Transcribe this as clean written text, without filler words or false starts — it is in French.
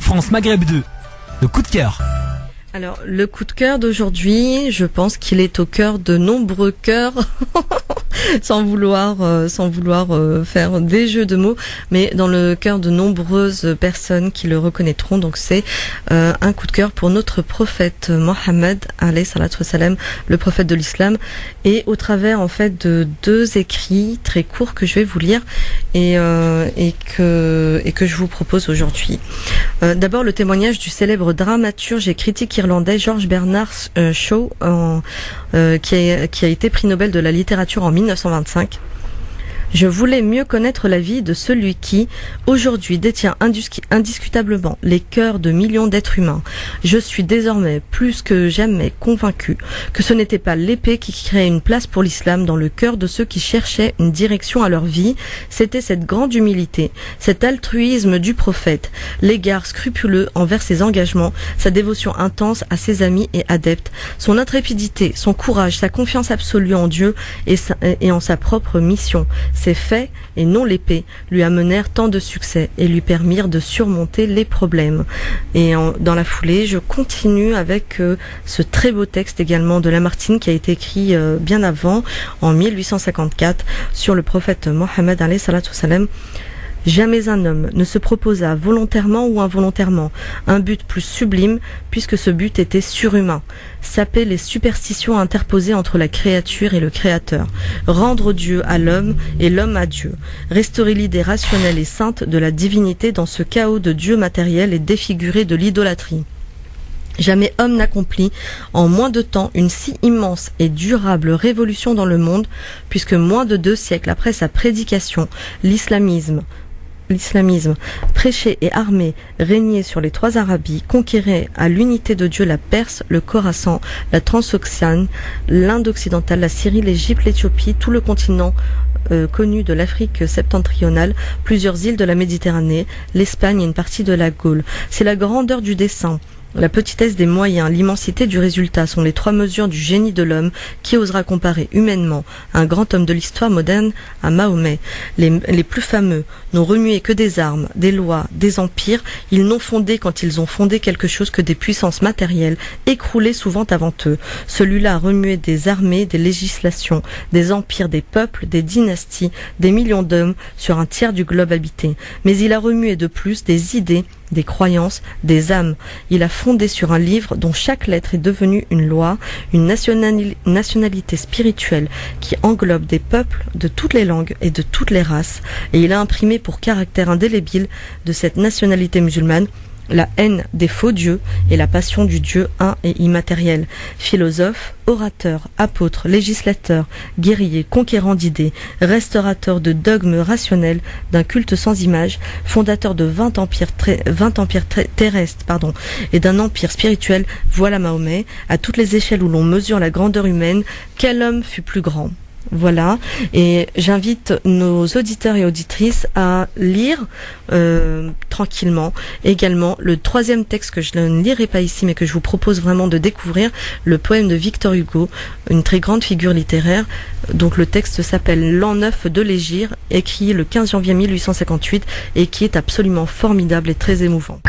France Maghreb 2. Le coup de cœur. Alors, le coup de cœur d'aujourd'hui, je pense qu'il est au cœur de nombreux cœurs, sans vouloir faire des jeux de mots, mais dans le cœur de nombreuses personnes qui le reconnaîtront. Donc c'est un coup de cœur pour notre prophète Mohammed, alayhi salatu wassalam, le prophète de l'islam, et au travers en fait de deux écrits très courts que je vais vous lire et que je vous propose aujourd'hui. D'abord le témoignage du célèbre dramaturge et critique irlandais George Bernard Shaw, qui a été prix Nobel de la littérature en 1925. Je voulais mieux connaître la vie de celui qui, aujourd'hui, détient indiscutablement les cœurs de millions d'êtres humains. Je suis désormais plus que jamais convaincu que ce n'était pas l'épée qui créait une place pour l'islam dans le cœur de ceux qui cherchaient une direction à leur vie, c'était cette grande humilité, cet altruisme du prophète, l'égard scrupuleux envers ses engagements, sa dévotion intense à ses amis et adeptes, son intrépidité, son courage, sa confiance absolue en Dieu et en sa propre mission. Ces faits, et non l'épée, lui amenèrent tant de succès et lui permirent de surmonter les problèmes. Et dans la foulée, je continue avec ce très beau texte également de Lamartine qui a été écrit bien avant, en 1854, sur le prophète Mohammed alayhi salatu wassalam. Jamais un homme ne se proposa volontairement ou involontairement un but plus sublime puisque ce but était surhumain. Saper les superstitions interposées entre la créature et le créateur. Rendre Dieu à l'homme et l'homme à Dieu. Restaurer l'idée rationnelle et sainte de la divinité dans ce chaos de Dieu matériel et défiguré de l'idolâtrie. Jamais homme n'accomplit en moins de temps une si immense et durable révolution dans le monde, puisque moins de 2 siècles après sa prédication, l'islamisme, prêché et armé, régnait sur les 3 Arabies, conquérait à l'unité de Dieu la Perse, le Khorassan, la Transoxiane, l'Inde occidentale, la Syrie, l'Égypte, l'Éthiopie, tout le continent connu de l'Afrique septentrionale, plusieurs îles de la Méditerranée, l'Espagne et une partie de la Gaule. C'est la grandeur du dessein, la petitesse des moyens, l'immensité du résultat sont les 3 mesures du génie de l'homme qui osera comparer humainement un grand homme de l'histoire moderne à Mahomet. Les plus fameux n'ont remué que des armes, des lois, des empires. Ils n'ont fondé quand ils ont fondé quelque chose que des puissances matérielles, écroulées souvent avant eux. Celui-là a remué des armées, des législations, des empires, des peuples, des dynasties, des millions d'hommes sur un tiers du globe habité. Mais il a remué de plus des idées, des croyances, des âmes. Il a fondé sur un livre dont chaque lettre est devenue une loi, une nationalité spirituelle qui englobe des peuples de toutes les langues et de toutes les races. Et il a imprimé pour caractère indélébile de cette nationalité musulmane la haine des faux dieux et la passion du Dieu un et immatériel. Philosophe, orateur, apôtre, législateur, guerrier, conquérant d'idées, restaurateur de dogmes rationnels, d'un culte sans image, fondateur de 20 empires terrestres et d'un empire spirituel, voilà Mahomet, à toutes les échelles où l'on mesure la grandeur humaine, quel homme fut plus grand ? Voilà, et j'invite nos auditeurs et auditrices à lire tranquillement également le 3e texte que je ne lirai pas ici mais que je vous propose vraiment de découvrir, le poème de Victor Hugo, une très grande figure littéraire. Donc le texte s'appelle L'an 9 de l'Hégire, écrit le 15 janvier 1858 et qui est absolument formidable et très émouvant.